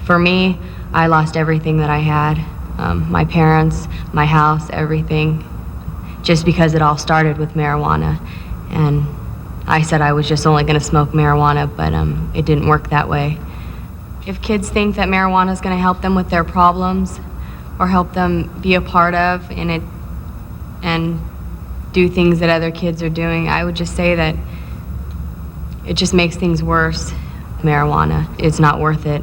For me, I lost everything that I had, my parents, my house, everything, just because it all started with marijuana. And I said I was just only going to smoke marijuana, but it didn't work that way. If kids think that marijuana is going to help them with their problems or help them be a part of and do things that other kids are doing, I would just say that it just makes things worse. Marijuana, it's not worth it.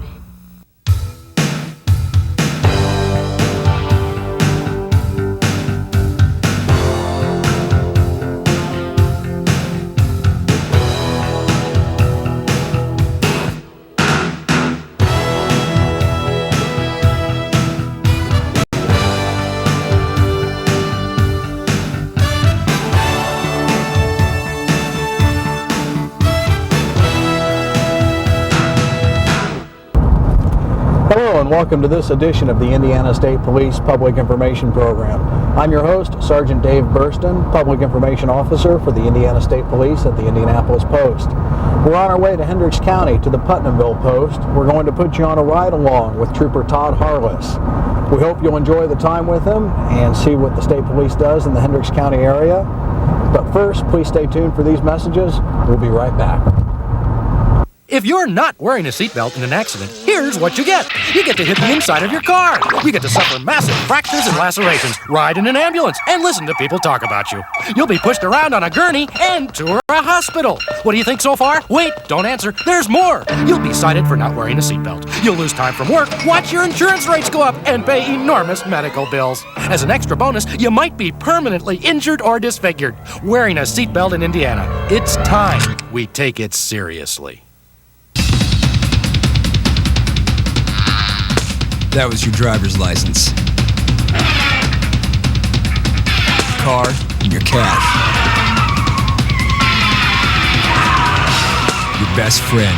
Hello and welcome to this edition of the Indiana State Police Public Information Program. I'm your host, Sergeant Dave Burston, Public Information Officer for the Indiana State Police at the Indianapolis Post. We're on our way to Hendricks County to the Putnamville Post. We're going to put you on a ride along with Trooper Todd Harless. We hope you'll enjoy the time with him and see what the State Police does in the Hendricks County area. But first, please stay tuned for these messages. We'll be right back. If you're not wearing a seatbelt in an accident, here's what you get. You get to hit the inside of your car. You get to suffer massive fractures and lacerations, ride in an ambulance, and listen to people talk about you. You'll be pushed around on a gurney and tour a hospital. What do you think so far? Wait, don't answer. There's more. You'll be cited for not wearing a seatbelt. You'll lose time from work, watch your insurance rates go up, and pay enormous medical bills. As an extra bonus, you might be permanently injured or disfigured. Wearing a seatbelt in Indiana. It's time we take it seriously. That was your driver's license. Car and your cash. Your best friend.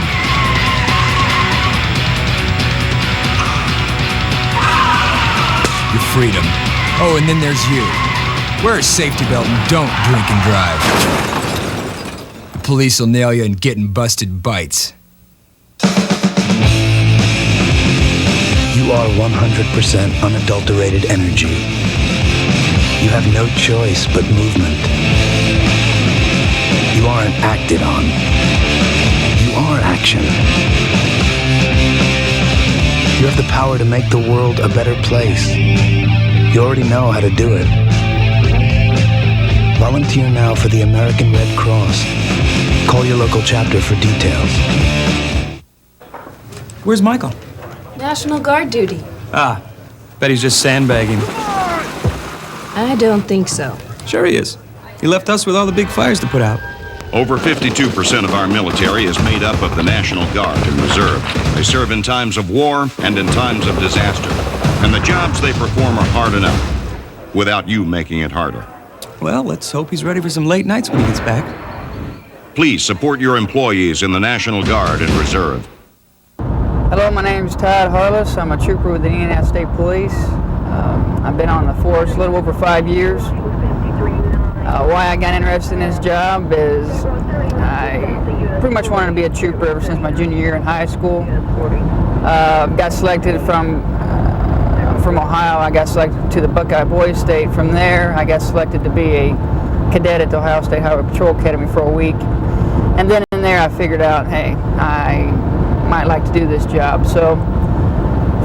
Your freedom. Oh, and then there's you. Wear a safety belt and don't drink and drive. The police will nail you and getting busted bites. You are 100% unadulterated energy. You have no choice but movement. You aren't acted on. You are action. You have the power to make the world a better place. You already know how to do it. Volunteer now for the American Red Cross. Call your local chapter for details. Where's Michael? National Guard duty. Ah, bet he's just sandbagging. I don't think so. Sure he is. He left us with all the big fires to put out. Over 52% of our military is made up of the National Guard and Reserve. They serve in times of war and in times of disaster. And the jobs they perform are hard enough, without you making it harder. Well, let's hope he's ready for some late nights when he gets back. Please support your employees in the National Guard and Reserve. Hello, my name is Todd Harless. I'm a trooper with the Indiana State Police. I've been on the force a little over 5 years. Why I got interested in this job is I pretty much wanted to be a trooper ever since my junior year in high school. Got selected from Ohio. I got selected to the Buckeye Boys State. From there, I got selected to be a cadet at the Ohio State Highway Patrol Academy for a week. And then in there, I figured out, hey, I might like to do this job. So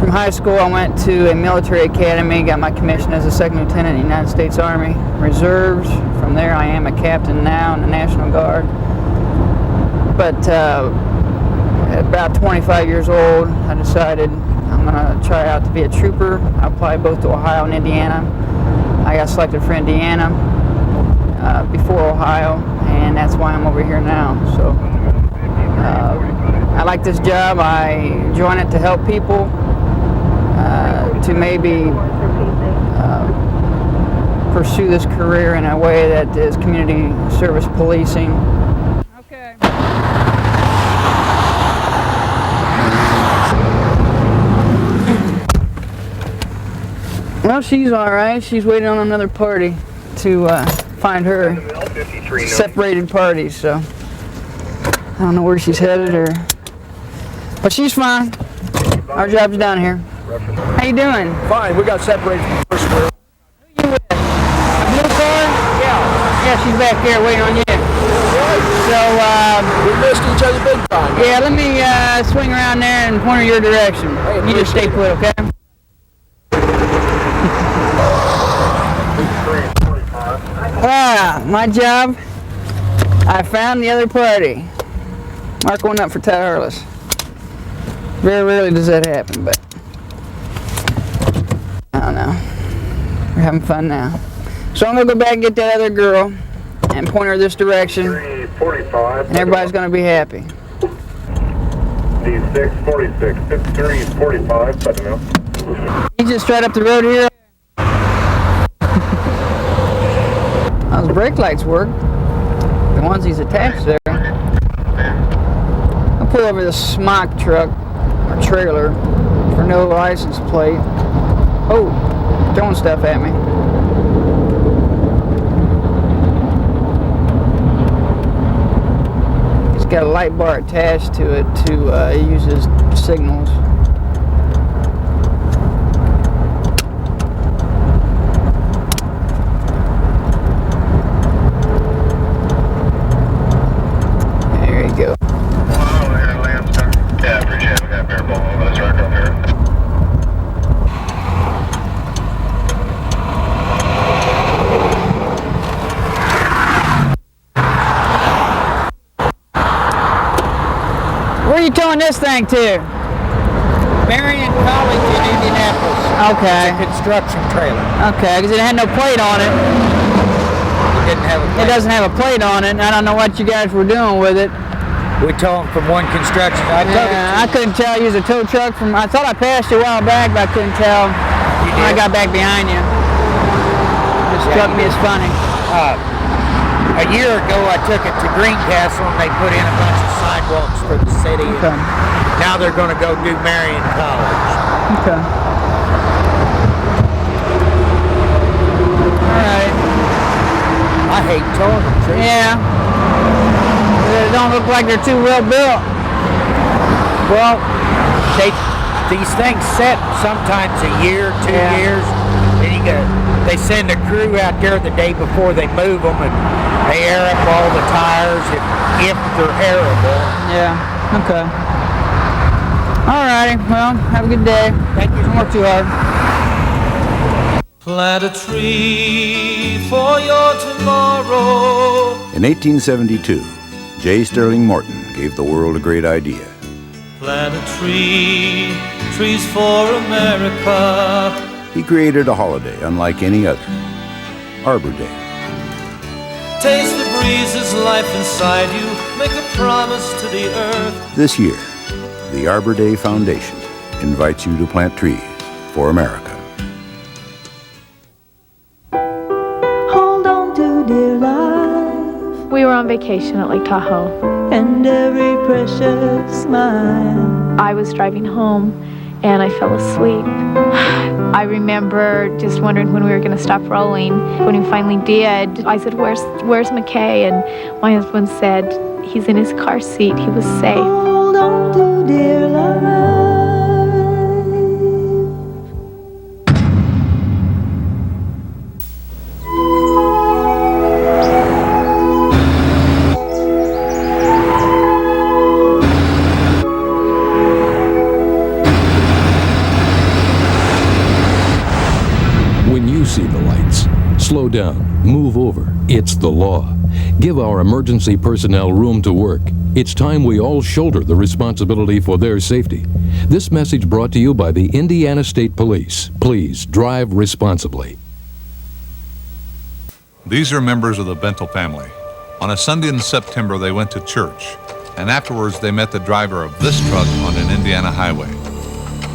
from high school I went to a military academy, got my commission as a second lieutenant in the United States Army Reserves. From there I am a captain now in the National Guard. But at about 25 years old I decided I'm going to try out to be a trooper. I applied both to Ohio and Indiana. I got selected for Indiana before Ohio, and that's why I'm over here now. So I like this job. I join it to help people, to maybe pursue this career in a way that is community service policing. Okay. Well, she's all right. She's waiting on another party to find her separated parties, so I don't know where she's headed, but she's fine. Our job's down here. How you doing? Fine, we got separated from the first wheel. Who you with? A blue car? Yeah, she's back there waiting on you. So, We missed each other big time. yeah, let me swing around there and point her your direction. You just stay put, okay? My job, I found the other party. Mark one up for Todd Harless. Very rarely does that happen, but I don't know. We're having fun now. So I'm going to go back and get that other girl and point her this direction, and everybody's going to be happy. D646, 5345, let me know. He's just right up the road here. Those brake lights work. The ones he's attached there. I'll pull over this smock truck or trailer for no license plate. Oh, throwing stuff at me. It's got a light bar attached to it to use his signals. Where are you towing this thing to? Marion College in Indianapolis. Okay. It's a construction trailer. Okay, because it had no plate on it. It didn't have a plate. It doesn't have a plate on it, and I don't know what you guys were doing with it. We tow them from one construction. I couldn't tell. You was a tow truck from. I thought I passed you a while back, but I couldn't tell when I got back behind you. It struck me as funny. A year ago, I took it to Greencastle, and they put in a bunch of sidewalks for the city. Okay. Now they're going to go do Marion College. Okay. All right. I hate towing them, too. Yeah. They don't look like they're too well built. Well, these things set sometimes a year, 2 years. Then they send a crew out there the day before they move them, and they air up all the tires if they're airable. Yeah. Okay. Alrighty. Well, have a good day. Thank you. Don't work too hard. Plant a tree for your tomorrow. In 1872, J. Sterling Morton gave the world a great idea. Plant a tree, trees for America. He created a holiday unlike any other, Arbor Day. Taste the breezes, life inside you. Make a promise to the earth. This year, the Arbor Day Foundation invites you to plant trees for America. Hold on to dear life. We were on vacation at Lake Tahoe. And every precious smile. I was driving home and I fell asleep. I remember just wondering when we were going to stop rolling. When we finally did, I said, where's McKay? And my husband said, he's in his car seat. He was safe. Hold on to dear life. See the lights. Slow down. Move over. It's the law. Give our emergency personnel room to work. It's time we all shoulder the responsibility for their safety. This message brought to you by the Indiana State Police. Please drive responsibly. These are members of the Bentel family. On a Sunday in September, they went to church, and afterwards they met the driver of this truck on an Indiana highway.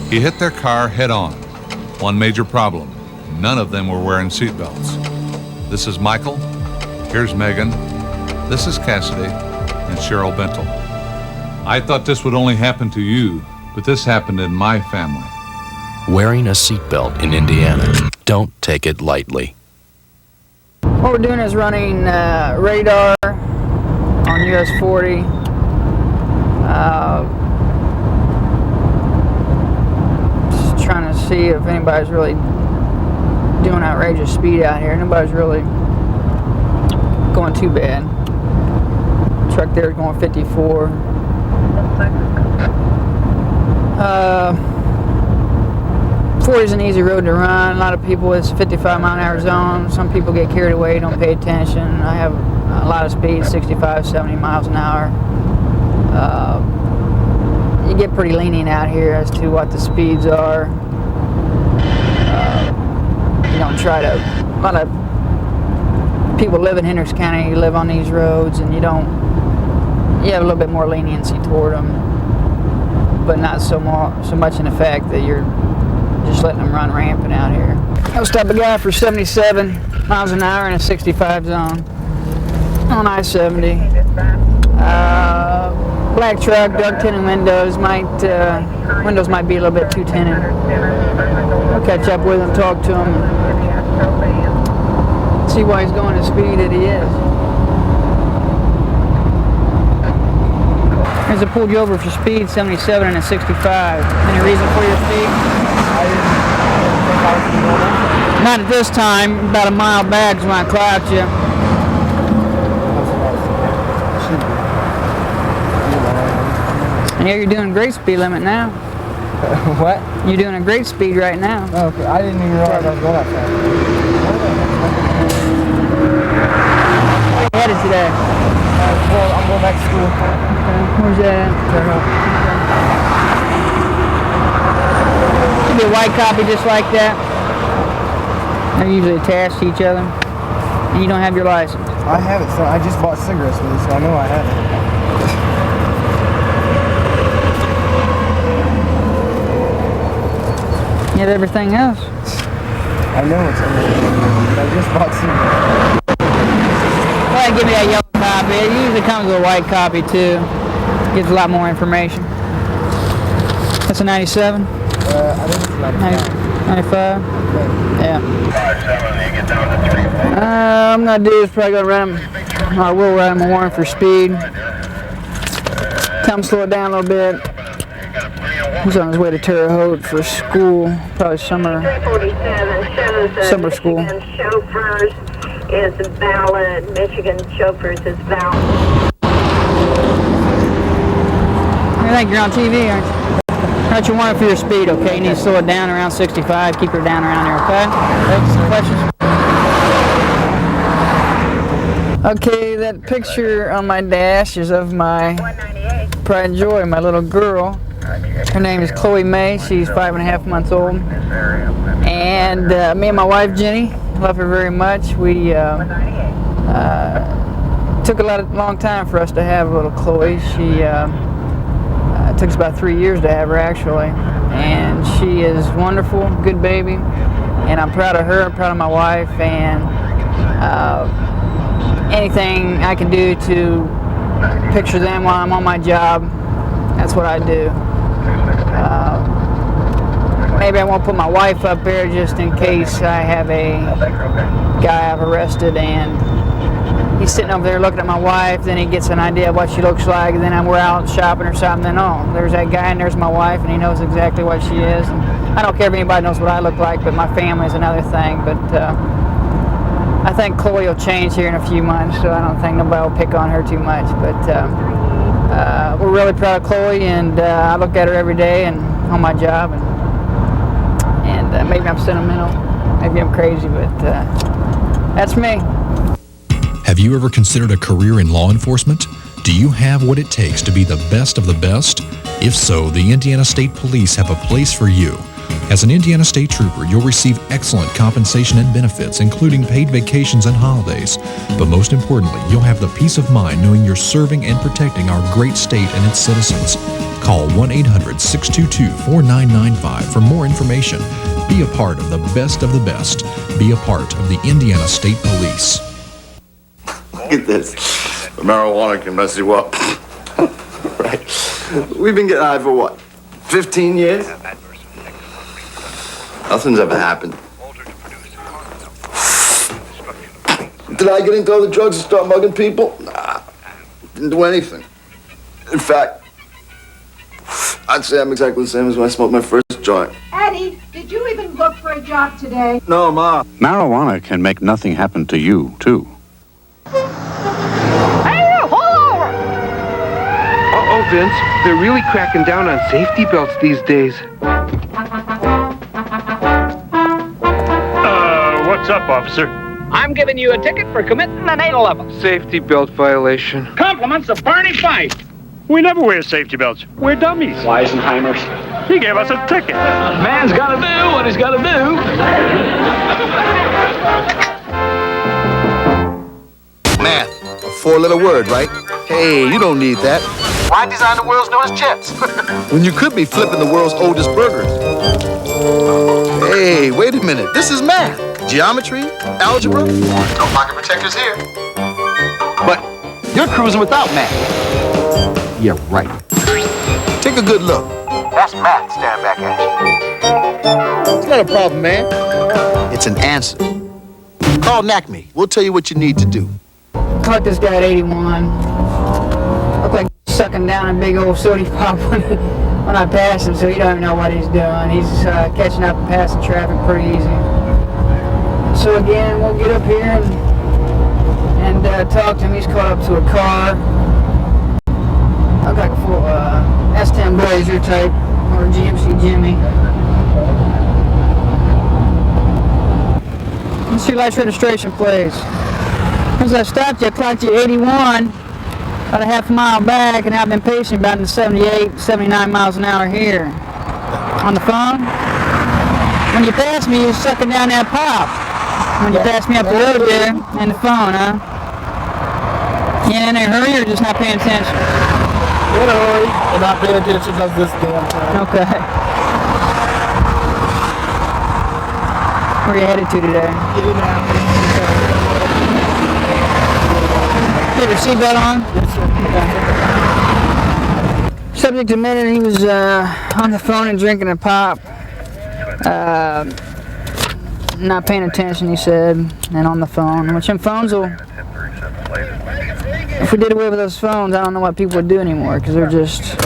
He hit their car head on. One major problem. None of them were wearing seatbelts. This is Michael. Here's Megan. This is Cassidy and Cheryl Bentel. I thought this would only happen to you, but this happened in my family. Wearing a seatbelt in Indiana. Don't take it lightly. What we're doing is running radar on US 40. if anybody's really doing outrageous speed out here. Nobody's really going too bad. Truck there is going 54. 40 is an easy road to run. A lot of people, it's 55-mile-an-hour zone. Some people get carried away, don't pay attention. I have a lot of speed, 65, 70 miles an hour. You get pretty lenient out here as to what the speeds are. You don't try to, a lot of people live in Hendricks County, you live on these roads, and you have a little bit more leniency toward them, but not so much in the fact that you're just letting them run rampant out here. I'll stop a guy for 77 miles an hour in a 65 zone on I-70. Black truck, dark tinted windows. Windows might be a little bit too tinted. I'll catch up with him, talk to him, see why he's going the speed that he is. Here's I pulled you over for speed, 77 and a 65. Any reason for your speed? Not at this time. About a mile back is when I clocked you. And here you're doing great speed limit now. What? You're doing a great speed right now. Oh, okay, I didn't even realize I was going that fast. Where are you headed today? Well, I'm going back to school. Okay. Where's that at? Should be a white copy just like that. They're usually attached to each other. And you don't have your license. I have it, so I just bought cigarettes with it, so I know I have it. You have everything else. I know it's everything, but I just bought cigarettes. Go ahead and give me that yellow copy. It usually comes with a white copy too. Gives a lot more information. That's a 97? I think it's 95. 95? Yeah. I'm gonna do is probably gonna run him. I will run him a warrant for speed. Tell him to slow it down a little bit. He's on his way to Terre Haute for school, probably summer school. Chauffeurs is valid. Michigan chauffeurs is valid. I think you're on TV, aren't you? Got your warrant for your speed, okay? You need to slow it down around 65. Keep her down around there, okay? Thanks. Questions? Okay, that picture on my dash is of my pride and joy, my little girl. Her name is Chloe May. She's 5.5 months old. And me and my wife, Jenny, love her very much. We took a long time for us to have little Chloe. It took us about 3 years to have her, actually. And she is wonderful, good baby. And I'm proud of her, I'm proud of my wife, and anything I can do to picture them while I'm on my job, that's what I do. Maybe I won't put my wife up there just in case I have a guy I've arrested and he's sitting over there looking at my wife, then he gets an idea of what she looks like, and then we're out shopping or something, then oh, there's that guy and there's my wife, and he knows exactly what she is. And I don't care if anybody knows what I look like, but my family is another thing. But I think Chloe will change here in a few months, so I don't think nobody will pick on her too much. But we're really proud of Chloe, and I look at her every day and on my job, and maybe I'm sentimental, maybe I'm crazy, but that's me. Have you ever considered a career in law enforcement? Do you have what it takes to be the best of the best? If so, the Indiana State Police have a place for you. As an Indiana State Trooper, you'll receive excellent compensation and benefits, including paid vacations and holidays. But most importantly, you'll have the peace of mind knowing you're serving and protecting our great state and its citizens. Call 1-800-622-4995 for more information. Be a part of the best. Be a part of the Indiana State Police. Look at this. Marijuana can mess you up. Right. We've been getting high for what? 15 years? Nothing's ever happened. Did I get into other drugs and start mugging people? Nah. Didn't do anything. In fact, I'd say I'm exactly the same as when I smoked my first joint. Daddy, did you even look for a job today? No, Ma. Marijuana can make nothing happen to you, too. Hey, you, pull over! Uh-oh, Vince. They're really cracking down on safety belts these days. What's up, officer? I'm giving you a ticket for committing an 811. Safety belt violation. Compliments of Barney Fife. We never wear safety belts. We're dummies. Weisenheimers. He gave us a ticket. Man's gotta do what he's gotta do. Math. A four-letter word, right? Hey, you don't need that. Why design the world's newest chips? When you could be flipping the world's oldest burgers. Hey, wait a minute. This is math. Geometry, algebra. No pocket protectors here. But you're cruising without math. Yeah, right. Take a good look. That's math staring back at you. It's not a problem, man. It's an answer. Call NACME. We'll tell you what you need to do. Caught this guy at 81. Looked like sucking down a big old sody pop when I passed him, so he don't even know what he's doing. He's catching up and passing traffic pretty easy. So again, we'll get up here and talk to him. He's caught up to a car. Look like a full S10 Blazer type or GMC Jimmy. Let's see your license registration, please. As I stopped you, I clocked you 81, about a half a mile back, and I've been pacing about in 78, 79 miles an hour here. On the phone? When you passed me, you were sucking down that pop. When you passed me up the road there, and the phone, huh? You in a hurry or just not paying attention? In a hurry, and not paying attention because this damn time. Okay. Where are you headed to today? You have your seatbelt on? Yes, sir. Subject admitted he was on the phone and drinking a pop. Not paying attention, he said, and on the phone. Which them phones will... If we did away with those phones, I don't know what people would do anymore, because they're just...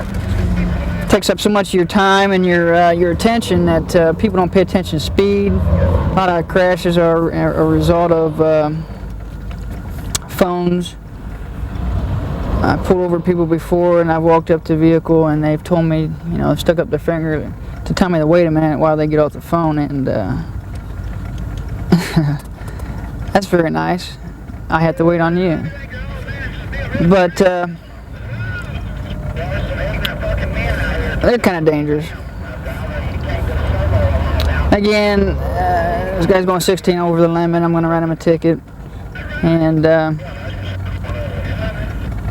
takes up so much of your time and your attention that people don't pay attention to speed. A lot of crashes are a result of phones. I pulled over people before, and I've walked up to the vehicle, and they've told me, you know, stuck up their finger to tell me to wait a minute while they get off the phone, and that's very nice. I had to wait on you. But they're kind of dangerous. Again, this guy's going 16 over the limit. I'm going to write him a ticket. And I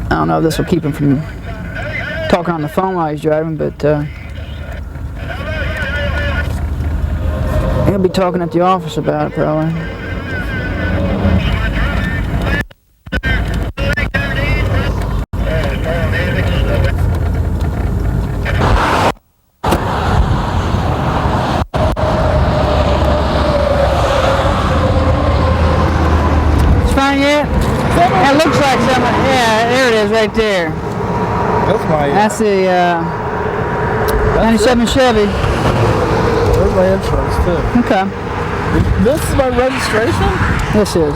don't know if this will keep him from talking on the phone while he's driving, but he'll be talking at the office about it probably. It looks like something. Yeah, there it is, right there. That's my. That's the 97 Chevy. There's my insurance too. Okay. This is my registration. This is.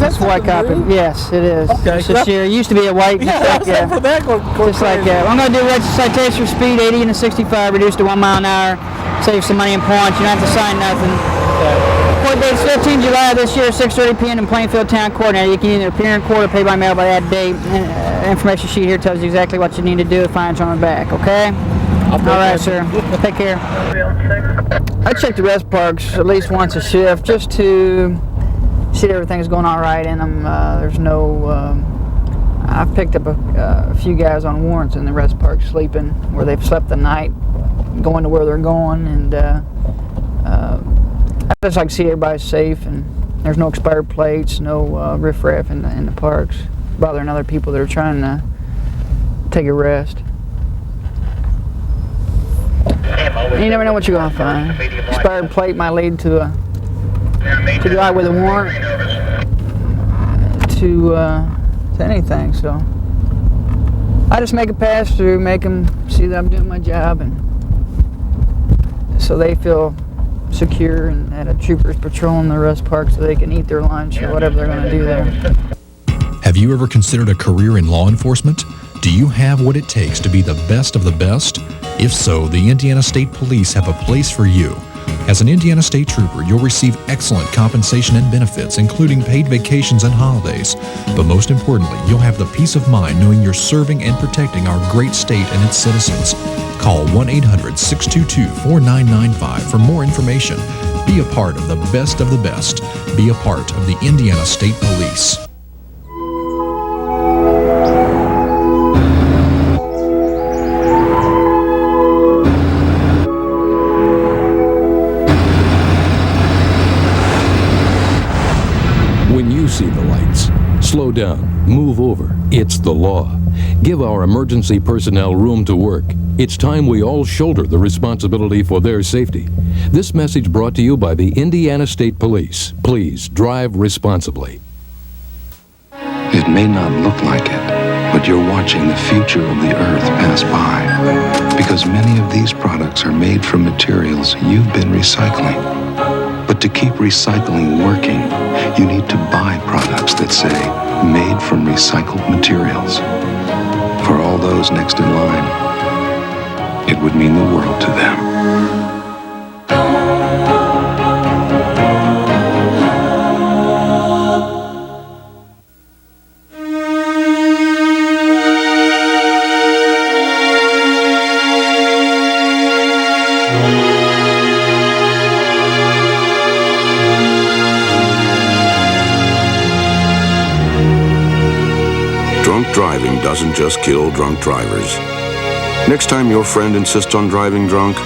That's white copy. Blue? Yes, it is. Okay. It's this year. It used to be a white. Yeah, just like, for that just like that. I'm going to do register citation for speed 80 and a 65, reduced to 1 mile an hour. Save some money in points. You don't have to sign nothing. Court date is 15 July of this year, 6:30 p.m. in Plainfield Town Court. Now, you can either appear in court or pay by mail by that date. Information sheet here tells you exactly what you need to do to find on the back, okay? All right, sir. Take care. I check the rest parks at least once a shift just to see that everything's going all right in them. There's no... I've picked up a few guys on warrants in the rest park sleeping where they've slept the night, going to where they're going, and I just like to see everybody's safe and there's no expired plates, no riffraff in the parks bothering other people that are trying to take a rest. You never know what you're going to find. Expired plate might lead to a guy with a warrant to anything. So I just make a pass through, make them see that I'm doing my job, and so they feel secure and that a trooper's patrolling the rest park so they can eat their lunch or whatever they're going to do there. Have you ever considered a career in law enforcement? Do you have what it takes to be the best of the best? If so, the Indiana State Police have a place for you. As an Indiana State Trooper, you'll receive excellent compensation and benefits, including paid vacations and holidays. But most importantly, you'll have the peace of mind knowing you're serving and protecting our great state and its citizens. Call 1-800-622-4995 for more information. Be a part of the best of the best. Be a part of the Indiana State Police. When you see the lights, slow down, move over. It's the law. Give our emergency personnel room to work. It's time we all shoulder the responsibility for their safety. This message brought to you by the Indiana State Police. Please drive responsibly. It may not look like it, but you're watching the future of the earth pass by. Because many of these products are made from materials you've been recycling. But to keep recycling working, you need to buy products that say, made from recycled materials. For all those next in line, it would mean the world to them. Drunk driving doesn't just kill drunk drivers. Next time your friend insists on driving drunk,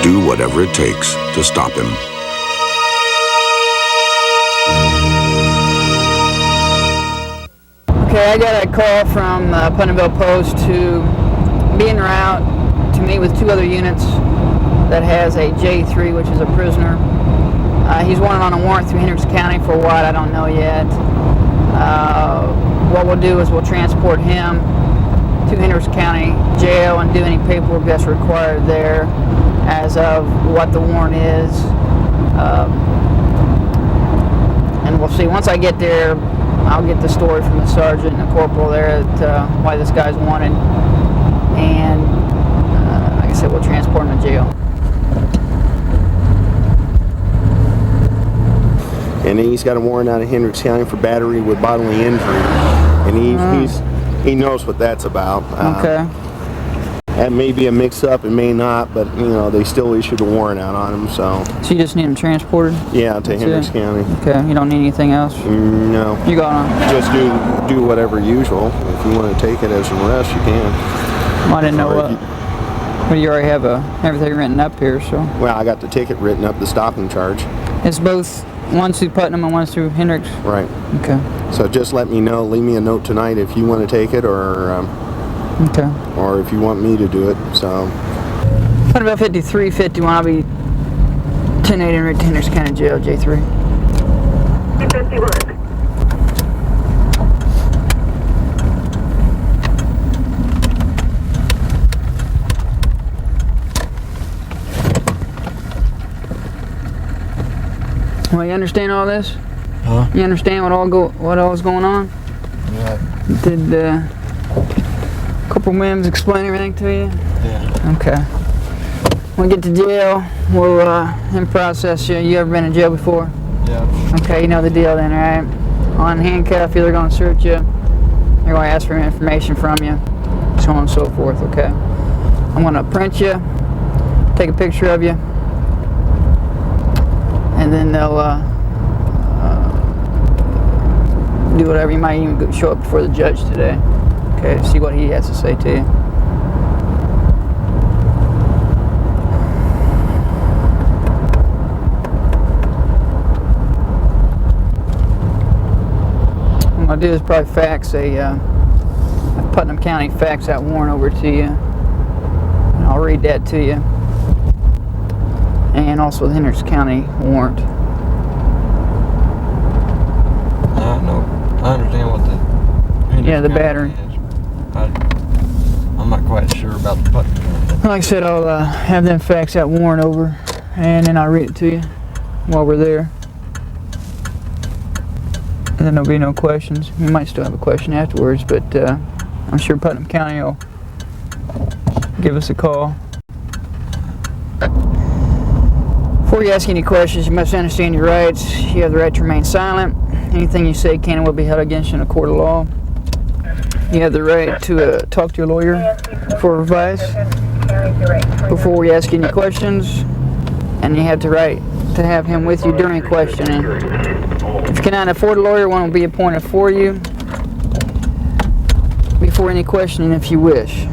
do whatever it takes to stop him. Okay, I got a call from Putnamville Post to be en route to meet with 2 other units that has a J3, which is a prisoner. He's wanted on a warrant through Hendricks County for what, I don't know yet. What we'll do is we'll transport him to Hendricks County Jail and do any paperwork that's required there as of what the warrant is. And we'll see. Once I get there, I'll get the story from the sergeant and the corporal there at why this guy's wanted. And like I said, we'll transport him to jail. And then he's got a warrant out of Hendricks County for battery with bodily injury. And he knows what that's about. Okay. That may be a mix-up, it may not, but you know they still issued a warrant out on him. So you just need him transported? Yeah, to Hendricks County. Okay. You don't need anything else? No. You got on? Just do whatever usual. If you want to take it as an arrest, you can. Well, I didn't know what. But you already have everything written up here, so. Well, I got the ticket written up, the stopping charge. It's both. One's through Putnam and one's through Hendricks? Right. Okay. So just let me know, leave me a note tonight if you want to take it or okay. Or if you want me to do it, so. What about 5351? I'll be 10-8 en route to Hendricks County Jail, J3. 51. Well, you understand all this? Huh? You understand what all is going on? Yeah. Did Corporal Mims explain everything to you? Yeah. Okay. When we get to jail, we'll in process you. You ever been in jail before? Yeah. Okay, you know the deal then, right? On handcuff, they're going to search you. They're going to ask for information from you, so on and so forth. Okay. I'm going to print you, take a picture of you. And then they'll do whatever. You might even show up before the judge today. Okay, see what he has to say to you. What I'm going to do is probably fax a Putnam County fax that warrant over to you. And I'll read that to you. And also the Hendricks County warrant. I understand what the the battery. I'm not quite sure about the Putnam. Like I said, I'll have them fax that warrant over, and then I'll read it to you while we're there. And then there'll be no questions. We might still have a question afterwards, but I'm sure Putnam County will give us a call. Before you ask any questions, you must understand your rights. You have the right to remain silent. Anything you say can and will be held against you in a court of law. You have the right to talk to your lawyer for advice before we ask any questions, and you have the right to have him with you during questioning. If you cannot afford a lawyer, one will be appointed for you before any questioning if you wish.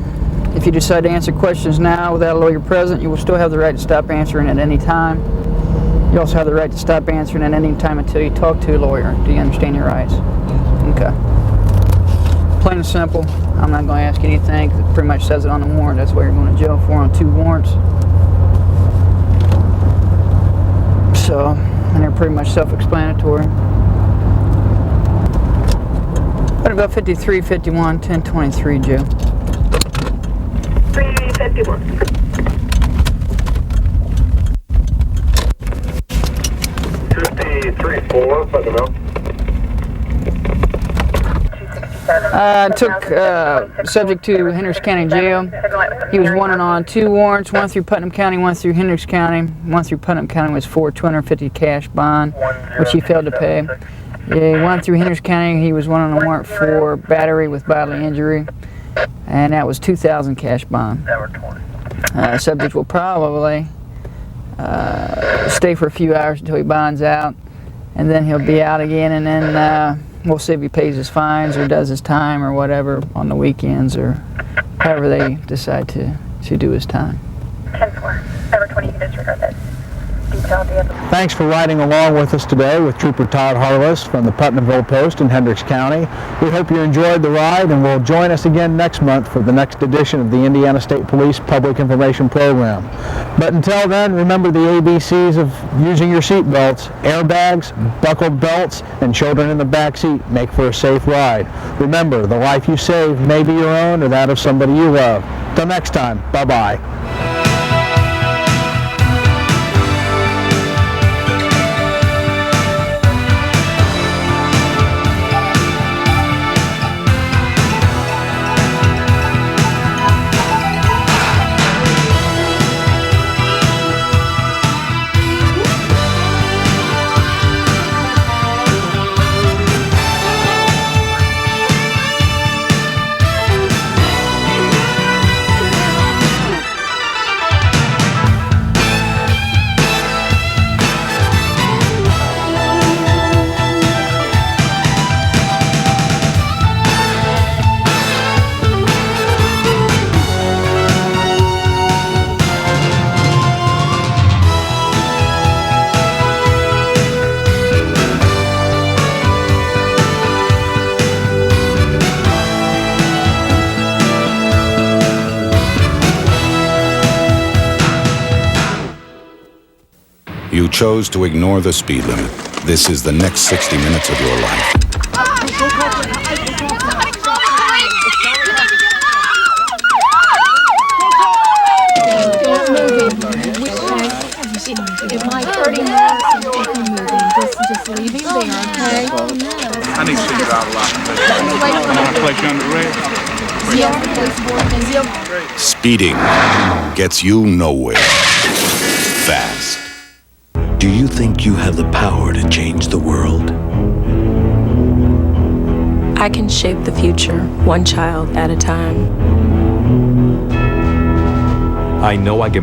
If you decide to answer questions now without a lawyer present, you will still have the right to stop answering at any time. You also have the right to stop answering at any time until you talk to a lawyer. Do you understand your rights? Okay. Plain and simple. I'm not going to ask anything. It pretty much says it on the warrant. That's what you're going to jail for on 2 warrants. So, and they're pretty much self-explanatory. What about 53, 51, 1023, Joe? 351. 53-4, Putnam Hill. Took subject to Hendricks County Jail. He was wanted on 2 warrants, one through Putnam County, one through Hendricks County. One through Putnam County was for $250 cash bond, which he failed to pay. One through Hendricks County, he was wanted on a warrant for battery with bodily injury, and that was $2,000 cash bond. Subject will probably stay for a few hours until he bonds out, and then he'll be out again, and then we'll see if he pays his fines or does his time or whatever on the weekends or however they decide to do his time. 10-4. Number 20, you can disregard this. Thanks for riding along with us today with Trooper Todd Harless from the Putnamville Post in Hendricks County. We hope you enjoyed the ride and will join us again next month for the next edition of the Indiana State Police Public Information Program. But until then, remember the ABCs of using your seat belts: airbags, buckled belts, and children in the back seat make for a safe ride. Remember, the life you save may be your own or that of somebody you love. Till next time, bye-bye. You chose to ignore the speed limit. This is the next 60 minutes of your life. It might hurt him. Just leave him there, okay? I need to figure out a lot. I'm going to place you under arrest. Speeding gets you nowhere. Fast. Do you think you have the power to change the world? I can shape the future, one child at a time. I know I can make